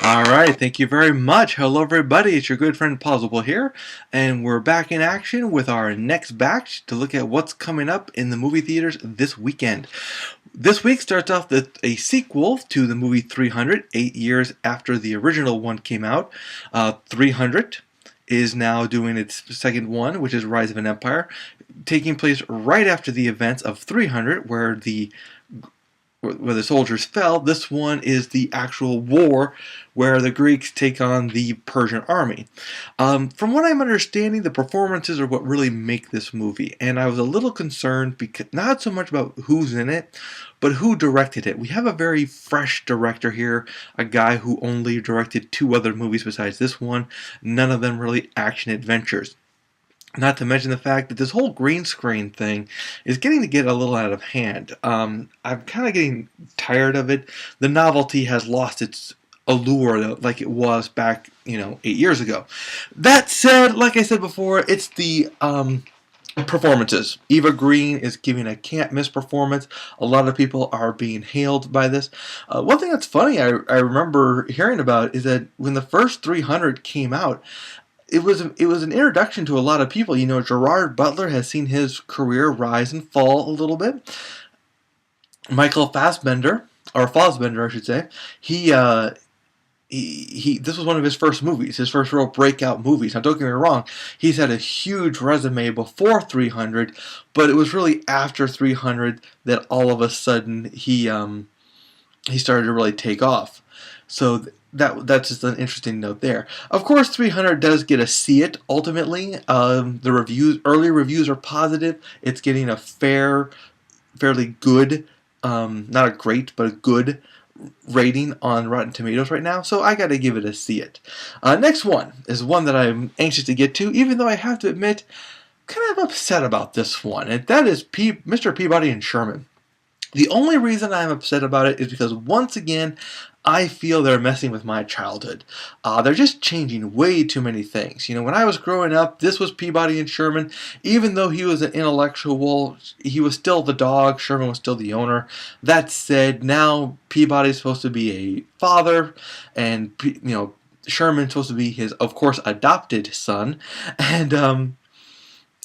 Alright, thank you very much. Hello everybody, it's your good friend Pozzible here, and we're back in action with our next batch to look at what's coming up in the movie theaters this weekend. This week starts off with a sequel to the movie 300, 8 years after the original one came out. 300 is now doing its second one, which is Rise of an Empire, taking place right after the events of 300, where the soldiers fell. This one is the actual war where the Greeks take on the Persian army. From what I'm understanding, the performances are what really make this movie, and I was a little concerned because not so much about who's in it, but who directed it. We have a very fresh director here, a guy who only directed 2 other movies besides this one, none of them really action adventures. Not to mention the fact that this whole green screen thing is getting to get a little out of hand. I'm kind of getting tired of it. The novelty has lost its allure like it was back, 8 years ago. That said, like I said before, it's the performances. Eva Green is giving a can't-miss performance. A lot of people are being hailed by this. One thing that's funny I remember hearing about is that when the first 300 came out, it was an introduction to a lot of people. Gerard Butler has seen his career rise and fall a little bit. Michael Fassbender, or Fassbender, I should say, this was one of his first movies, his first real breakout movies. Now, don't get me wrong, he's had a huge resume before 300, but it was really after 300 that all of a sudden he started to really take off. So that's just an interesting note there. Of course, 300 does get a see it ultimately. The early reviews are positive. It's getting a fairly good, not a great, but a good rating on Rotten Tomatoes right now, so I gotta give it a see it. Next one is one that I'm anxious to get to, even though I have to admit, kind of upset about this one, and that is Mr. Peabody and Sherman. The only reason I'm upset about it is because, once again, I feel they're messing with my childhood. They're just changing way too many things. When I was growing up, this was Peabody and Sherman. Even though he was an intellectual, he was still the dog, Sherman was still the owner. That said, now Peabody's supposed to be a father, and Sherman's supposed to be his, of course, adopted son.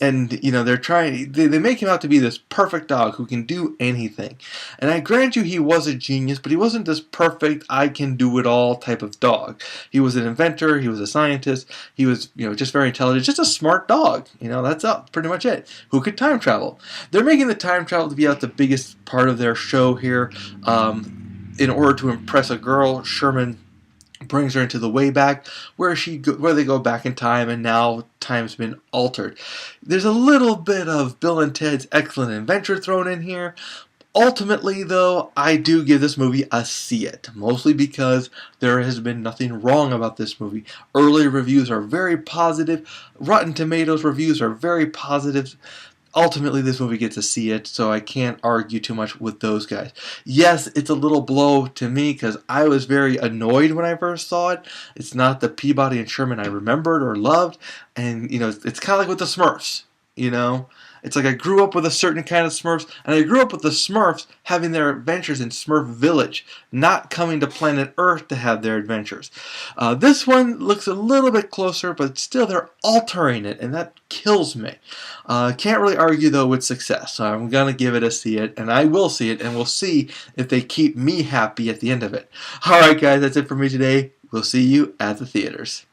And they're trying. They make him out to be this perfect dog who can do anything. And I grant you, he was a genius, but he wasn't this perfect, I can do it all type of dog. He was an inventor. He was a scientist. He was, just very intelligent, just a smart dog. That's pretty much it. Who could time travel? They're making the time travel to be the biggest part of their show here. In order to impress a girl, Sherman brings her into the way back where they go back in time, and now time's been altered. There's a little bit of Bill and Ted's Excellent Adventure thrown in here. Ultimately, though, I do give this movie a see it, mostly because there has been nothing wrong about this movie. Early reviews are very positive. Rotten Tomatoes reviews are very positive. Ultimately, this movie gets to see it, so I can't argue too much with those guys. Yes, it's a little blow to me because I was very annoyed when I first saw it. It's not the Peabody and Sherman I remembered or loved, and it's kind of like with the Smurfs. It's like I grew up with a certain kind of Smurfs, and I grew up with the Smurfs having their adventures in Smurf Village, not coming to planet Earth to have their adventures. This one looks a little bit closer, but still they're altering it, and that kills me. Can't really argue, though, with success, so I'm going to give it a see it, and I will see it, and we'll see if they keep me happy at the end of it. Alright guys, that's it for me today. We'll see you at the theaters.